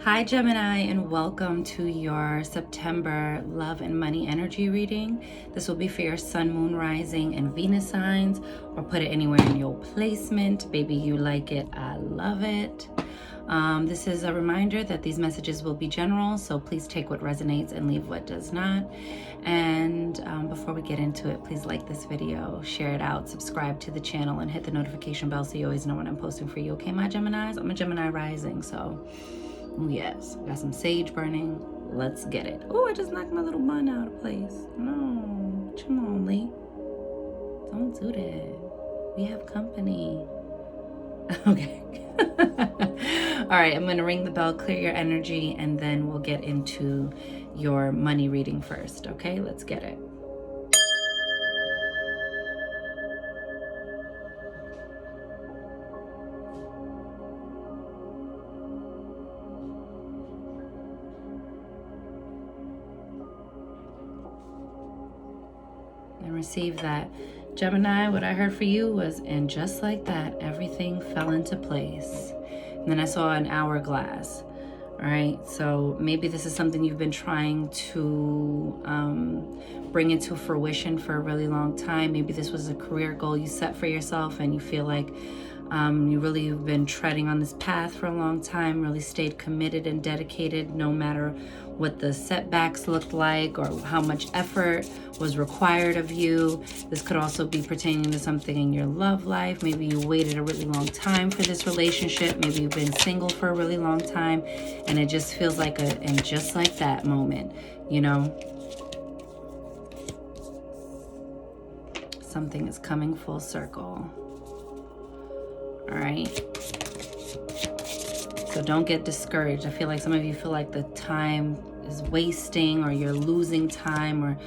Hi Gemini, and welcome to your September love and money energy reading. This will be for your sun, moon, rising, and Venus signs, or put it anywhere in your placement. Baby, you like it, I love it. This is a reminder that these messages will be general, so please take what resonates and leave what does not. And before we get into it, please like this video, share it out, subscribe to the channel, and hit the notification bell so you always know when I'm posting for you. Okay, my Geminis? I'm a Gemini rising, so yes, got some sage burning. Let's get it. Oh, I just knocked my little bun out of place. No, Chimoli. Don't do that. We have company. Okay. All right, I'm going to ring the bell, clear your energy, and then we'll get into your money reading first. Okay, let's get it. And receive that. Gemini, what I heard for you was, and just like that, everything fell into place. And then I saw an hourglass. All right, so maybe this is something you've been trying to bring into fruition for a really long time. Maybe this was a career goal you set for yourself and you feel like you really have been treading on this path for a long time, really stayed committed and dedicated no matter what the setbacks looked like or how much effort was required of you. This could also be pertaining to something in your love life. Maybe you waited a really long time for this relationship. Maybe you've been single for a really long time and it just feels like and just like that moment, you know, something is coming full circle. All right. So don't get discouraged. I feel like some of you feel like the time is wasting or you're losing time, or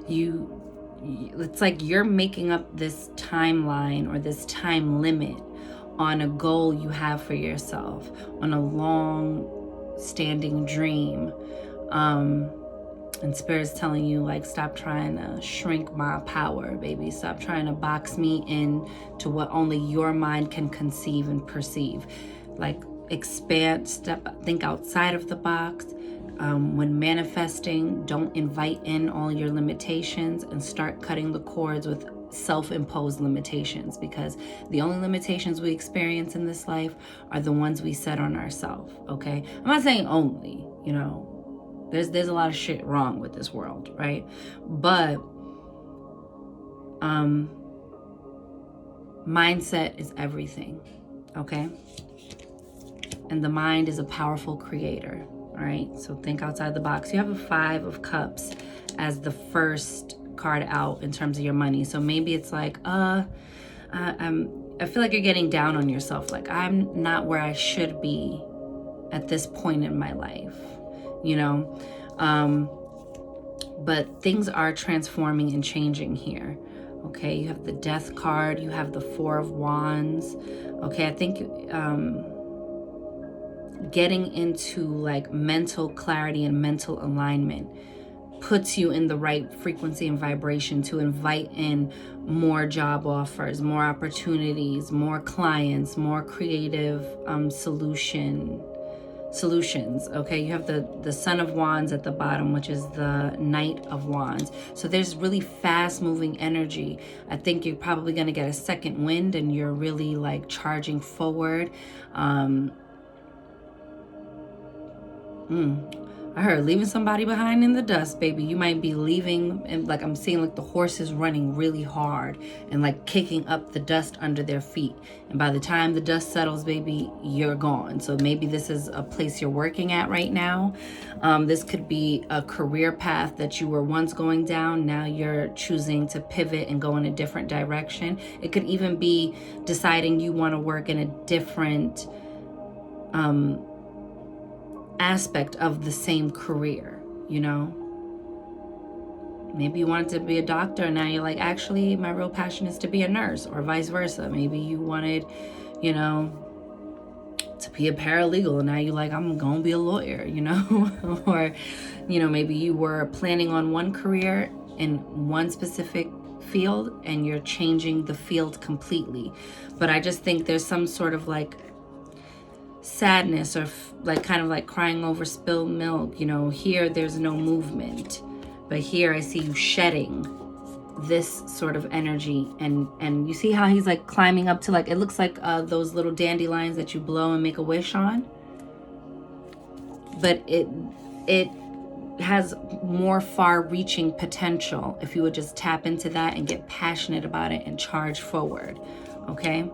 it's like you're making up this timeline or this time limit on a goal you have for yourself, on a long standing dream. And Spirit's telling you, like, stop trying to shrink my power, baby. Stop trying to box me in to what only your mind can conceive and perceive. Like, expand, think outside of the box. When manifesting, don't invite in all your limitations and start cutting the cords with self-imposed limitations, because the only limitations we experience in this life are the ones we set on ourselves, okay? I'm not saying only, you know, there's a lot of shit wrong with this world, right? But mindset is everything, okay? And the mind is a powerful creator, all right? So think outside the box. You have a 5 of Cups as the first card out in terms of your money. So maybe it's like, I feel like you're getting down on yourself. Like, I'm not where I should be at this point in my life, you know? But things are transforming and changing here. Okay, you have the Death card, you have the 4 of Wands. Okay, I think getting into like mental clarity and mental alignment puts you in the right frequency and vibration to invite in more job offers, more opportunities, more clients, more creative solutions. Okay, you have the Son of Wands at the bottom, which is the Knight of Wands. So there's really fast moving energy. I think you're probably going to get a second wind and you're really like charging forward. I heard leaving somebody behind in the dust, baby. You might be leaving, and like I'm seeing like the horses running really hard and like kicking up the dust under their feet. And by the time the dust settles, baby, you're gone. So maybe this is a place you're working at right now. This could be a career path that you were once going down. Now you're choosing to pivot and go in a different direction. It could even be deciding you want to work in a different aspect of the same career, you know? Maybe you wanted to be a doctor and now you're like, actually my real passion is to be a nurse, or vice versa. Maybe you wanted, you know, to be a paralegal and now you're like, I'm gonna be a lawyer, you know? Or, you know, maybe you were planning on one career in one specific field and you're changing the field completely. But I just think there's some sort of like sadness, or like kind of like crying over spilled milk. You know, here there's no movement, but here I see you shedding this sort of energy. And you see how he's like climbing up to, like, it looks like those little dandelions that you blow and make a wish on, but it has more far-reaching potential if you would just tap into that and get passionate about it and charge forward. Okay.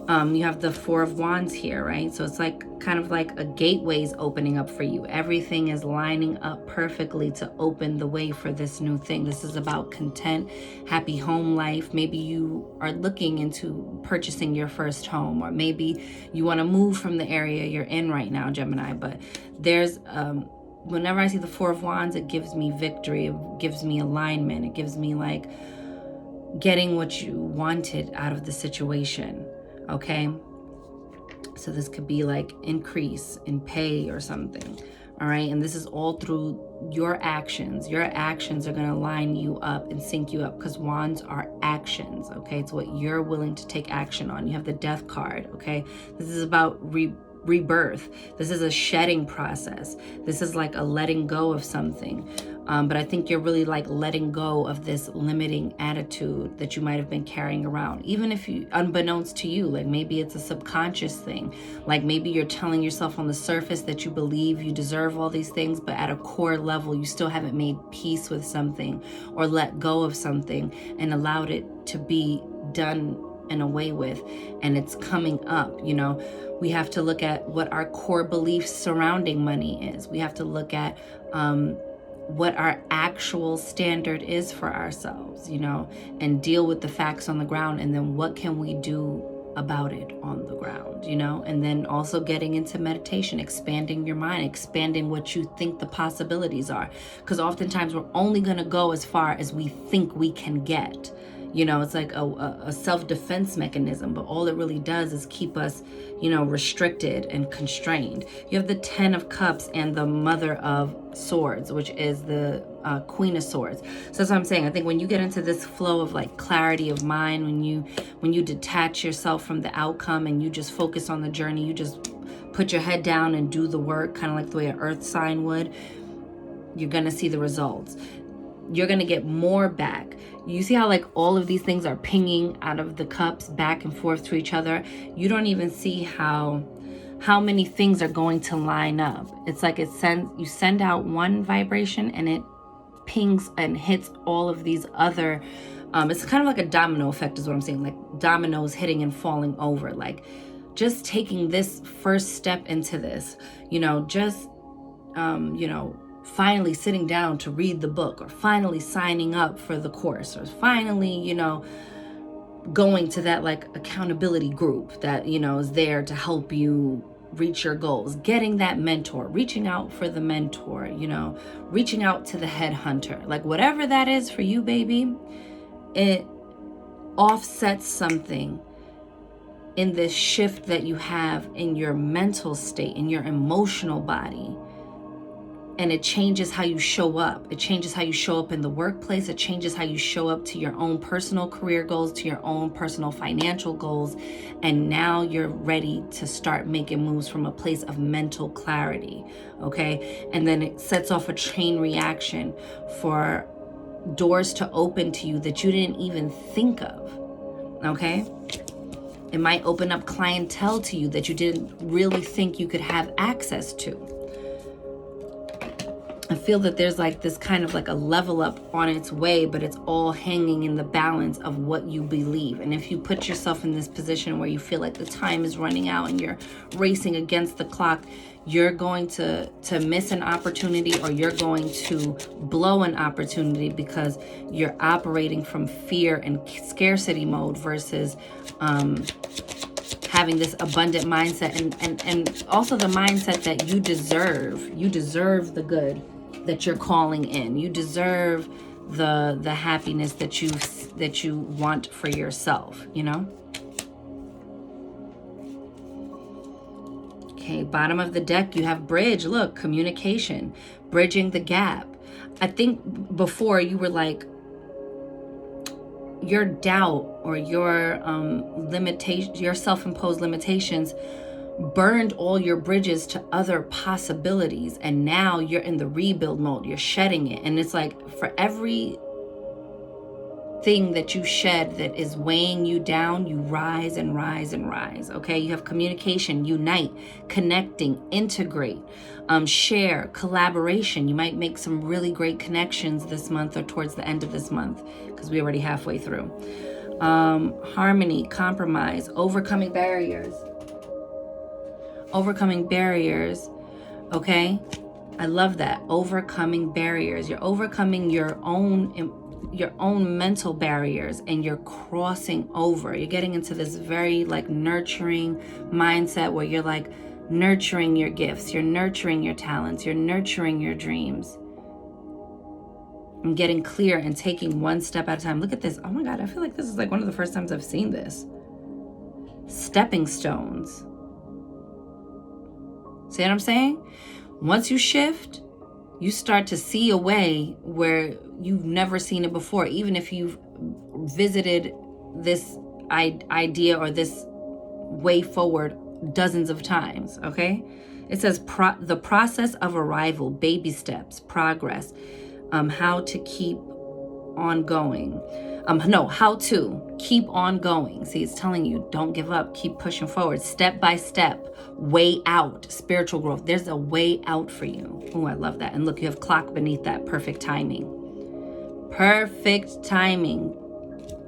You have the Four of Wands here, right? So it's like kind of like a gateway's opening up for you. Everything is lining up perfectly to open the way for this new thing. This is about content, happy home life. Maybe you are looking into purchasing your first home, or maybe you want to move from the area you're in right now, Gemini. But there's whenever I see the Four of Wands, it gives me victory, it gives me alignment, it gives me like getting what you wanted out of the situation. Okay, so this could be like increase in pay or something. All right, and this is all through your actions. Your actions are going to line you up and sync you up, because wands are actions. Okay, it's what you're willing to take action on. You have the Death card. Okay, this is about rebirth. This is a shedding process. This is like a letting go of something. But I think you're really like letting go of this limiting attitude that you might have been carrying around, even if you, unbeknownst to you, like maybe it's a subconscious thing. Like maybe you're telling yourself on the surface that you believe you deserve all these things, but at a core level, you still haven't made peace with something or let go of something and allowed it to be done and away with, and it's coming up. You know, we have to look at what our core beliefs surrounding money is. We have to look at what our actual standard is for ourselves, you know, and deal with the facts on the ground, and then what can we do about it on the ground, you know. And then also getting into meditation, expanding your mind, expanding what you think the possibilities are, because oftentimes we're only going to go as far as we think we can get. You know, it's like a self-defense mechanism, but all it really does is keep us, you know, restricted and constrained. You have the Ten of Cups and the Mother of Swords, which is the Queen of Swords. So that's what I'm saying. I think when you get into this flow of like clarity of mind, when you detach yourself from the outcome and you just focus on the journey, you just put your head down and do the work, kind of like the way an earth sign would, you're going to see the results. You're going to get more back. You see how like all of these things are pinging out of the cups back and forth to each other. You don't even see how many things are going to line up. It's like you send out one vibration and it pings and hits all of these other, it's kind of like a domino effect is what I'm saying, like dominoes hitting and falling over. Like just taking this first step into this, you know, just, you know, finally sitting down to read the book, or finally signing up for the course, or finally, you know, going to that like accountability group that, you know, is there to help you reach your goals, getting that mentor, reaching out for the mentor, you know, reaching out to the headhunter, like whatever that is for you, baby, it offsets something in this shift that you have in your mental state, in your emotional body. And it changes how you show up. It changes how you show up in the workplace. It changes how you show up to your own personal career goals, to your own personal financial goals. And now you're ready to start making moves from a place of mental clarity, okay? And then it sets off a chain reaction for doors to open to you that you didn't even think of, okay? It might open up clientele to you that you didn't really think you could have access to. I feel that there's like this kind of like a level up on its way, but it's all hanging in the balance of what you believe. And if you put yourself in this position where you feel like the time is running out and you're racing against the clock, you're going to miss an opportunity, or you're going to blow an opportunity because you're operating from fear and scarcity mode versus having this abundant mindset, and also the mindset that you deserve the good that you're calling in. You deserve the happiness that you want for yourself, you know? Okay, bottom of the deck, you have bridge. Look, communication, bridging the gap. I think before you were like, your doubt or your limitation, your self-imposed limitations burned all your bridges to other possibilities, and now you're in the rebuild mode. You're shedding it. And it's like, for every thing that you shed that is weighing you down, you rise and rise and rise. Okay, you have communication, unite, connecting, integrate, share, collaboration. You might make some really great connections this month or towards the end of this month, because we're already halfway through. Harmony, compromise, overcoming barriers. Okay, I love that. Overcoming barriers. You're overcoming your own mental barriers, and you're crossing over. You're getting into this very like nurturing mindset where you're like nurturing your gifts, you're nurturing your talents, you're nurturing your dreams, and getting clear and taking one step at a time. Look at this. Oh my God, I feel like this is like one of the first times I've seen this. Stepping stones. See what I'm saying? Once you shift, you start to see a way where you've never seen it before, even if you've visited this idea or this way forward dozens of times, okay? It says the process of arrival, baby steps, progress, how to keep on going. How to keep on going. See, it's telling you, don't give up, keep pushing forward, step by step, way out, spiritual growth. There's a way out for you. Oh, I love that. And look, you have clock beneath that, perfect timing. Perfect timing.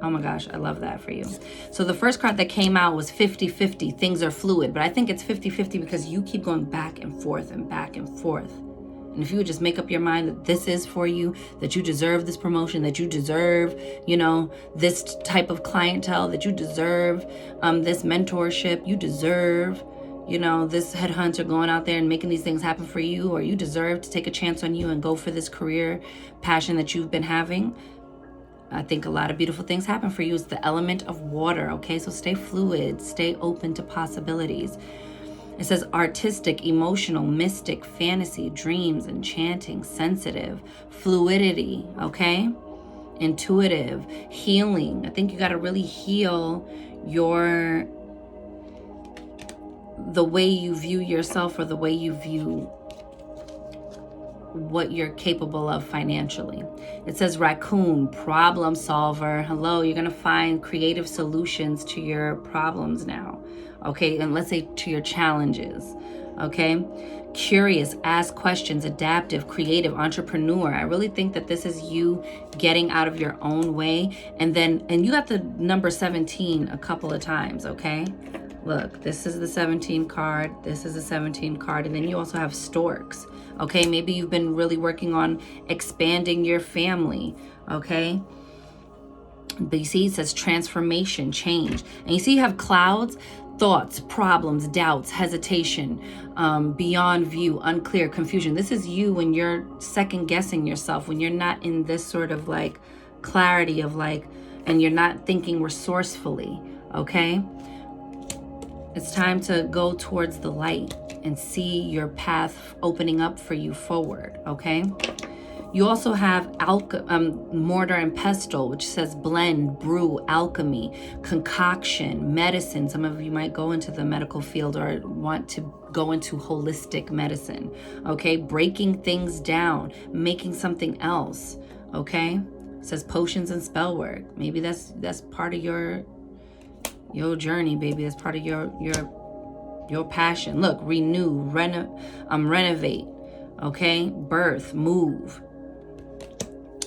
Oh my gosh, I love that for you. So the first card that came out was 50-50. Things are fluid, but I think it's 50-50 because you keep going back and forth and back and forth. And if you would just make up your mind that this is for you, that you deserve this promotion, that you deserve, this type of clientele, that you deserve this mentorship, you deserve, this headhunter going out there and making these things happen for you, or you deserve to take a chance on you and go for this career passion that you've been having. I think a lot of beautiful things happen for you. It's the element of water, okay? So stay fluid, stay open to possibilities. It says artistic, emotional, mystic, fantasy, dreams, enchanting, sensitive, fluidity, okay? Intuitive, healing. I think you got to really heal the way you view yourself, or the way you view what you're capable of financially. It says raccoon, problem solver. Hello, you're going to find creative solutions to your problems now. Okay, and let's say to your challenges, okay? Curious, ask questions, adaptive, creative, entrepreneur. I really think that this is you getting out of your own way. And you got the number 17 a couple of times, okay? Look, this is the 17 card, this is the 17 card, and then you also have storks, okay? Maybe you've been really working on expanding your family, okay? But you see, it says transformation, change. And you see you have clouds, thoughts, problems, doubts, hesitation, beyond view, unclear, confusion. This is you when you're second guessing yourself, when you're not in this sort of like clarity of like, and you're not thinking resourcefully, okay? It's time to go towards the light and see your path opening up for you forward, okay? You also have mortar and pestle, which says blend, brew, alchemy, concoction, medicine. Some of you might go into the medical field or want to go into holistic medicine, okay? Breaking things down, making something else, okay? It says potions and spell work. Maybe that's part of your journey, baby. That's part of your passion. Look, renew, renovate, okay? Birth, move.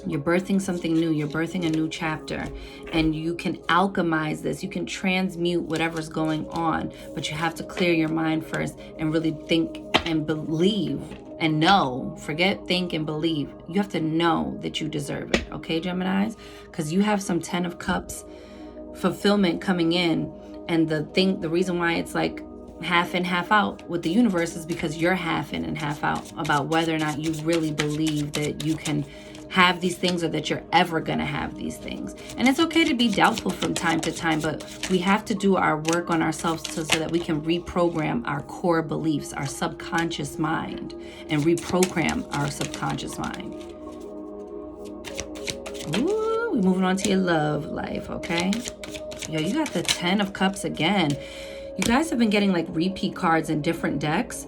You're birthing something new. You're birthing a new chapter, and you can alchemize this. You can transmute whatever's going on, but you have to clear your mind first and really think and believe and know. Forget think and believe. You have to know that you deserve it, okay, Geminis? Because you have some 10 of Cups fulfillment coming in, and the reason why it's like half in, half out with the universe is because you're half in and half out about whether or not you really believe that you can have these things, or that you're ever gonna have these things. And it's okay to be doubtful from time to time, but we have to do our work on ourselves so that we can reprogram our core beliefs, our subconscious mind, and reprogram our subconscious mind. Ooh, we're moving on to your love life, okay? Yo, you got the 10 of Cups again. You guys have been getting like repeat cards in different decks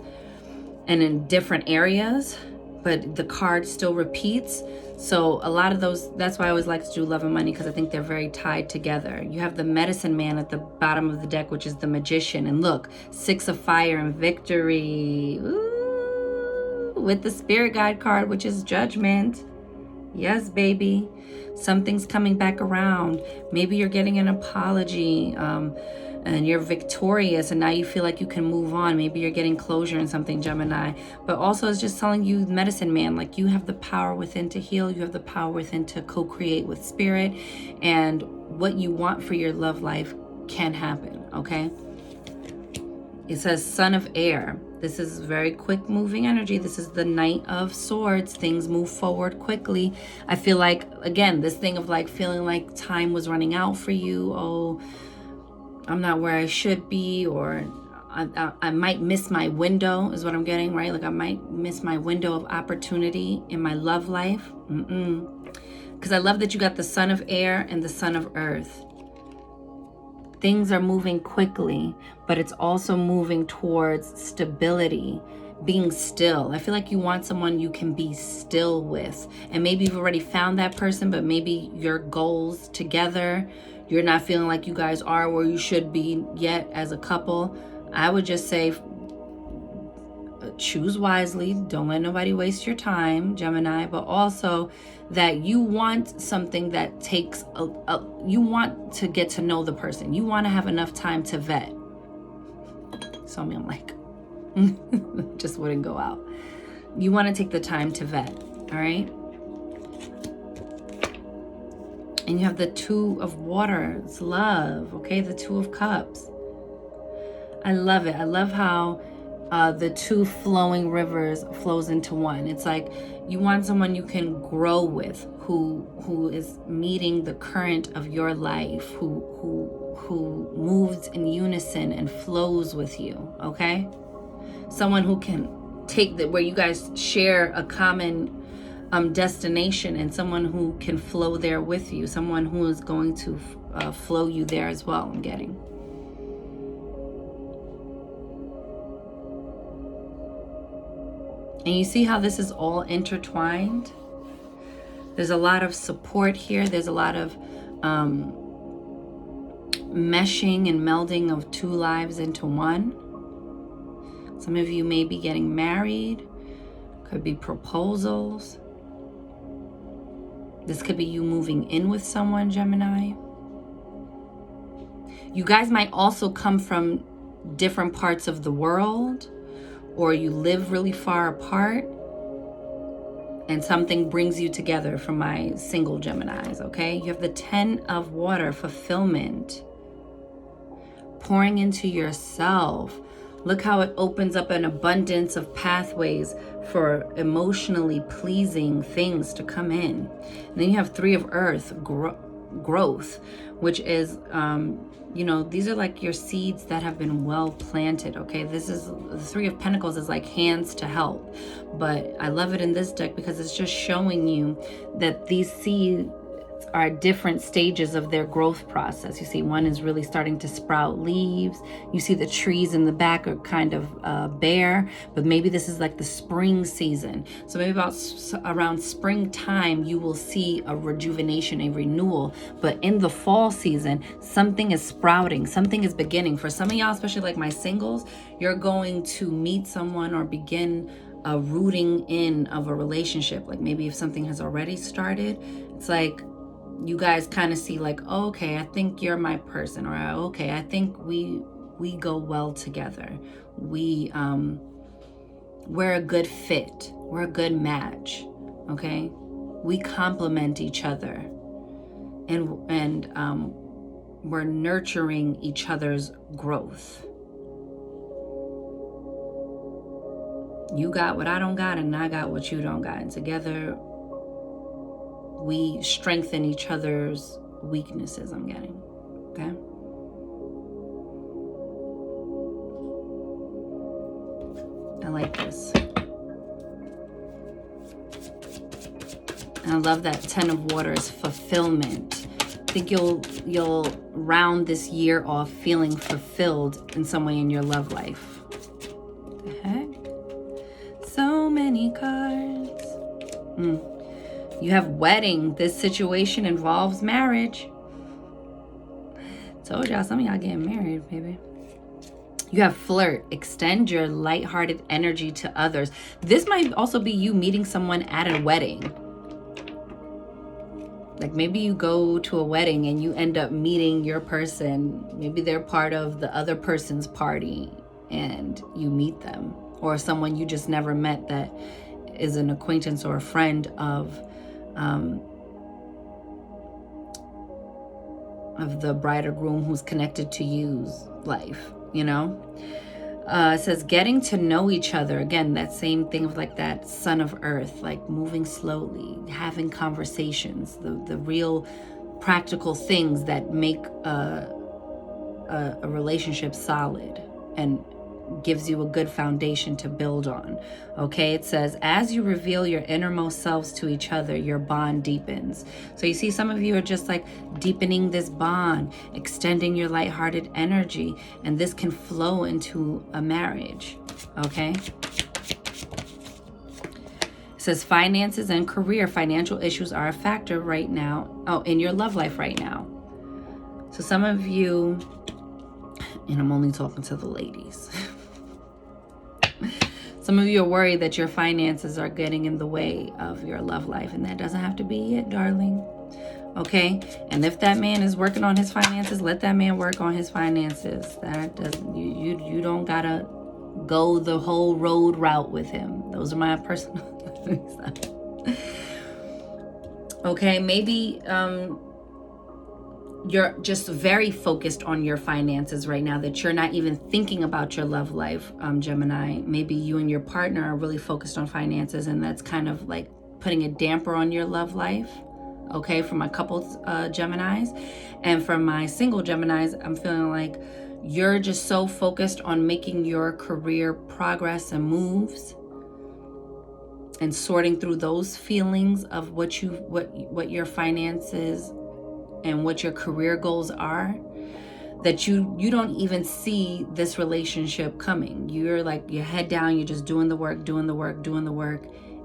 and in different areas, but the card still repeats. So a lot of those, that's why I always like to do love and money, because I think they're very tied together. You have the Medicine Man at the bottom of the deck, which is the Magician. And look, 6 of Fire and Victory. Ooh, with the Spirit Guide card, which is Judgment. Yes, baby. Something's coming back around. Maybe you're getting an apology and you're victorious, and now you feel like you can move on. Maybe you're getting closure in something, Gemini. But also it's just telling you, Medicine Man, like you have the power within to heal. You have the power within to co-create with spirit. And what you want for your love life can happen, okay? It says Son of Air. This is very quick moving energy. This is the Knight of Swords. Things move forward quickly. I feel like, again, this thing of like feeling like time was running out for you. Oh, I'm not where I should be, or I might miss my window is what I'm getting, right? Like I might miss my window of opportunity in my love life. Because I love that you got the Son of Air and the Son of Earth. Things are moving quickly, but it's also moving towards stability, being still. I feel like you want someone you can be still with. And maybe you've already found that person, but maybe your goals together, you're not feeling like you guys are where you should be yet as a couple. I would just say choose wisely. Don't let nobody waste your time, Gemini. But also that you want something that takes you want to get to know the person. You want to have enough time to vet. So I'm like, just wouldn't go out. You want to take the time to vet, all right? And you have the Two of Waters, love, okay? The Two of Cups. I love it. I love how the two flowing rivers flows into one. It's like you want someone you can grow with, who is meeting the current of your life, who moves in unison and flows with you, okay? Someone who can take that, where you guys share a common destination, and someone who can flow there with you, someone who is going to flow you there as well, I'm getting. And you see how this is all intertwined? There's a lot of support here. There's a lot of meshing and melding of two lives into one. Some of you may be getting married. Could be proposals. This could be you moving in with someone, Gemini. You guys might also come from different parts of the world, or you live really far apart, and something brings you together for my single Geminis, okay? You have the Ten of Water, fulfillment, pouring into yourself. Look how it opens up an abundance of pathways for emotionally pleasing things to come in. And then you have Three of Earth, growth, which is, you know, these are like your seeds that have been well planted, okay? This is, the Three of Pentacles is like hands to help. But I love it in this deck because it's just showing you that these seeds are different stages of their growth process. You see, one is really starting to sprout leaves. You see the trees in the back are kind of bare, but maybe this is like the spring season. So maybe around springtime, you will see a rejuvenation, a renewal. But in the fall season, something is sprouting, something is beginning. For some of y'all, especially like my singles, you're going to meet someone or begin a rooting in of a relationship. Like maybe if something has already started, it's like you guys kind of see like, oh, okay, I think you're my person, or okay, I think we go well together. We're a good fit. We're a good match. Okay, we complement each other, and we're nurturing each other's growth. You got what I don't got, and I got what you don't got, and together we strengthen each other's weaknesses, I'm getting, okay? I like this. And I love that Ten of Water is fulfillment. think you'll round this year off feeling fulfilled in some way in your love life. The heck? So many cards. You have wedding. This situation involves marriage. Told y'all, some of y'all getting married, baby. You have flirt. Extend your lighthearted energy to others. This might also be you meeting someone at a wedding. Like maybe you go to a wedding and you end up meeting your person. Maybe they're part of the other person's party and you meet them. Or someone you just never met that is an acquaintance or a friend of the bride or groom who's connected to you's life, you know? It says getting to know each other. Again, that same thing of like that son of earth, like moving slowly, having conversations, the real practical things that make a relationship solid and gives you a good foundation to build on. Okay, it says as you reveal your innermost selves to each other, your bond deepens. So you see some of you are just like deepening this bond, extending your lighthearted energy, and this can flow into a marriage. Okay, it says finances and career. Financial issues are a factor right now, in your love life right now. So some of you, and I'm only talking to the ladies, some of you are worried that your finances are getting in the way of your love life, and that doesn't have to be it, darling. Okay, and if that man is working on his finances, let that man work on his finances. That doesn't, you don't gotta go the whole route with him. Those are my personal okay, maybe you're just very focused on your finances right now, that you're not even thinking about your love life, Gemini. Maybe you and your partner are really focused on finances, and that's kind of like putting a damper on your love life. Okay, for my couples Geminis. And for my single Geminis, I'm feeling like you're just so focused on making your career progress and moves and sorting through those feelings of what your finances and what your career goals are, that you don't even see this relationship coming. You're like, your head down, you're just doing the work,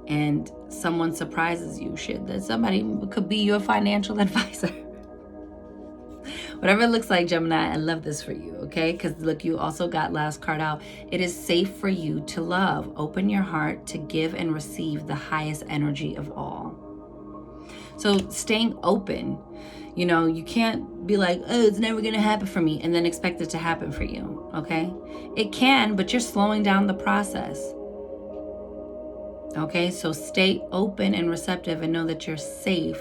and someone surprises you. Shit, that somebody could be your financial advisor. Whatever it looks like, Gemini, I love this for you, okay? Because look, you also got last card out. It is safe for you to love. Open your heart to give and receive the highest energy of all. So staying open. You know, you can't be like, oh, it's never going to happen for me, and then expect it to happen for you, okay? It can, but you're slowing down the process. Okay, so stay open and receptive and know that you're safe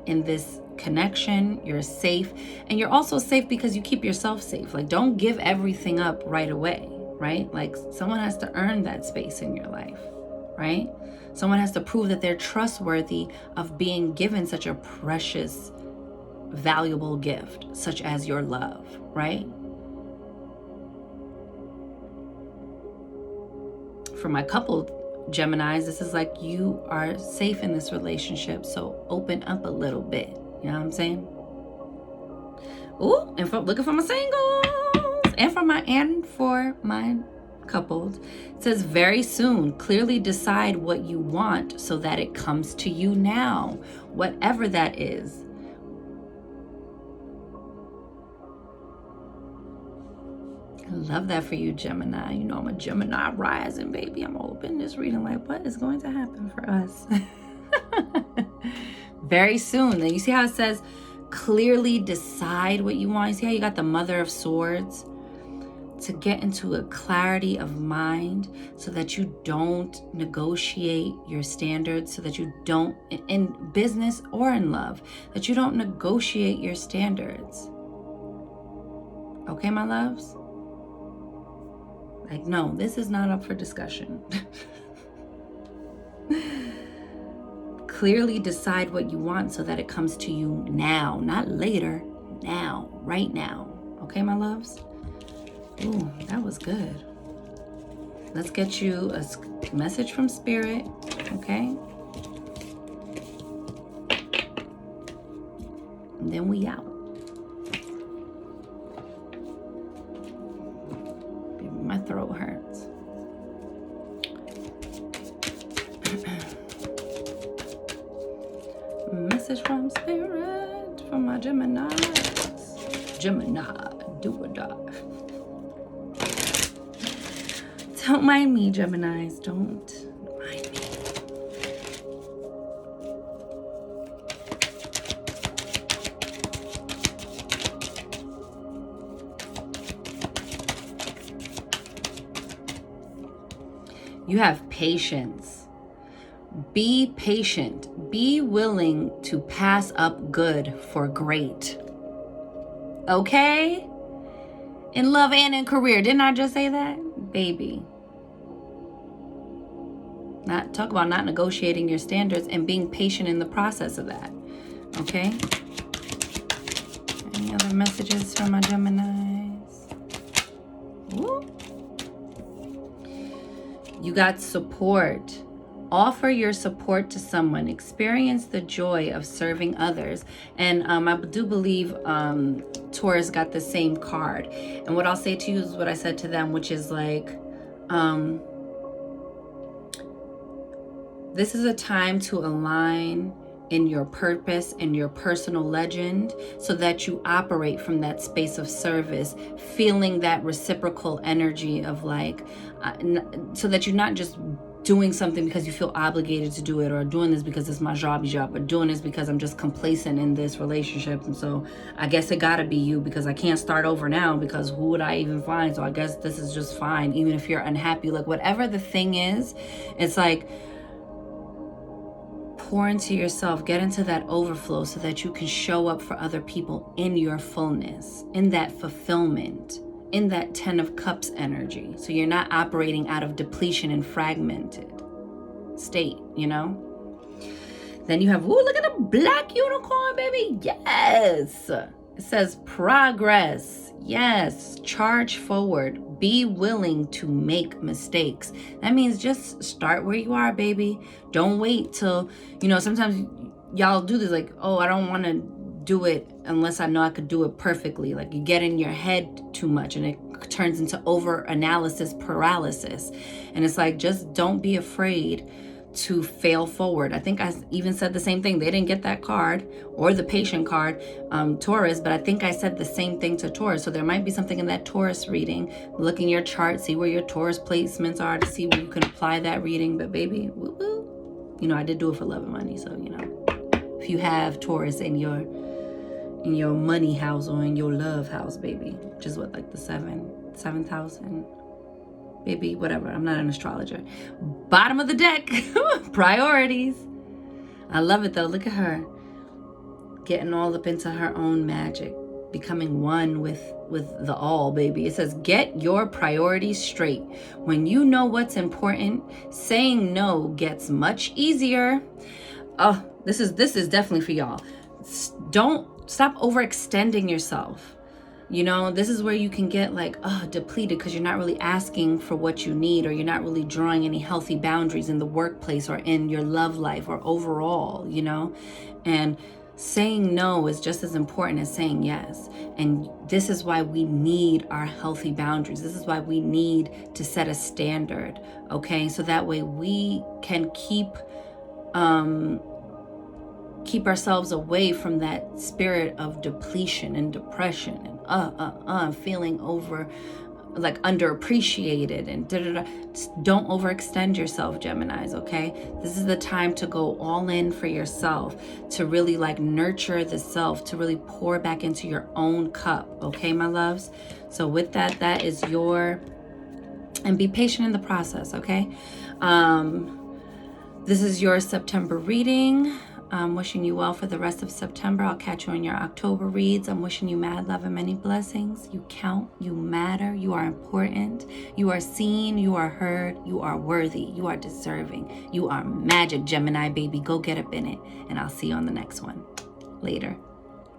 in this connection. You're safe, and you're also safe because you keep yourself safe. Like, don't give everything up right away, right? Like, someone has to earn that space in your life, right? Someone has to prove that they're trustworthy of being given such a precious, valuable gift, such as your love, right? For my couple Geminis, this is like you are safe in this relationship, so open up a little bit. You know what I'm saying? Ooh, and looking for my singles and for my couples. It says very soon, clearly decide what you want so that it comes to you now, whatever that is. I love that for you, Gemini. You know, I'm a Gemini rising, baby. I'm open this reading like, what is going to happen for us? Very soon. And you see how it says, clearly decide what you want. You see how you got the Mother of Swords? To get into a clarity of mind so that you don't negotiate your standards, so that you don't, in business or in love, that you don't negotiate your standards. Okay, my loves? Like, no, this is not up for discussion. Clearly decide what you want so that it comes to you now, not later, now, right now. Okay, my loves? Ooh, that was good. Let's get you a message from Spirit, okay? And then we out. Baby, my throat hurts. Message from Spirit, from my Gemini. Gemini, do or die. Don't mind me, Geminis. Don't mind me. You have patience. Be patient. Be willing to pass up good for great. Okay? In love and in career. Didn't I just say that? Baby. Talk about not negotiating your standards and being patient in the process of that. Okay? Any other messages from my Geminis? Woo. You got support. Offer your support to someone. Experience the joy of serving others. And I do believe Taurus got the same card. And what I'll say to you is what I said to them, which is like, this is a time to align in your purpose and your personal legend so that you operate from that space of service, feeling that reciprocal energy of like, so that you're not just doing something because you feel obligated to do it, or doing this because it's my job, or doing this because I'm just complacent in this relationship. And so I guess it gotta be you because I can't start over now because who would I even find? So I guess this is just fine. Even if you're unhappy, like whatever the thing is, it's like, pour into yourself, get into that overflow so that you can show up for other people in your fullness, in that fulfillment, in that 10 of Cups energy. So you're not operating out of depletion and fragmented state, you know? Then you have, ooh, look at the black unicorn, baby. Yes. It says progress. Yes. Charge forward. Be willing to make mistakes. That means just start where you are, baby. Don't wait till, sometimes y'all do this like, oh, I don't want to do it unless I know I could do it perfectly. Like you get in your head too much and it turns into over analysis paralysis. And it's like, just don't be afraid to fail forward. I think I even said the same thing. They didn't get that card or the patient card, Taurus, but I think I said the same thing to Taurus. So there might be something in that Taurus reading. Look in your chart, see where your Taurus placements are to see where you can apply that reading. But baby, woo-woo. I did do it for love and money. So, if you have Taurus in your money house or in your love house, baby, which is what, like the 7,000, baby, whatever. I'm not an astrologer. Bottom of the deck, priorities. I love it though. Look at her getting all up into her own magic, becoming one with the all, baby. It says, get your priorities straight. When you know what's important, saying no gets much easier. Oh, this is definitely for y'all. Don't stop overextending yourself. This is where you can get like, depleted because you're not really asking for what you need, or you're not really drawing any healthy boundaries in the workplace or in your love life or overall, and saying no is just as important as saying yes. And this is why we need our healthy boundaries. This is why we need to set a standard, okay? So that way we can keep ourselves away from that spirit of depletion and depression and feeling underappreciated and da-da-da. Just don't overextend yourself, Geminis, okay? This is the time to go all in for yourself, to really nurture the self, to really pour back into your own cup, okay, my loves? So with that is and be patient in the process, okay? This is your September reading. I'm wishing you well for the rest of September. I'll catch you in your October reads. I'm wishing you mad love and many blessings. You count, you matter, you are important, you are seen, you are heard, you are worthy, you are deserving, you are magic, Gemini baby. Go get up in it, and I'll see you on the next one. Later.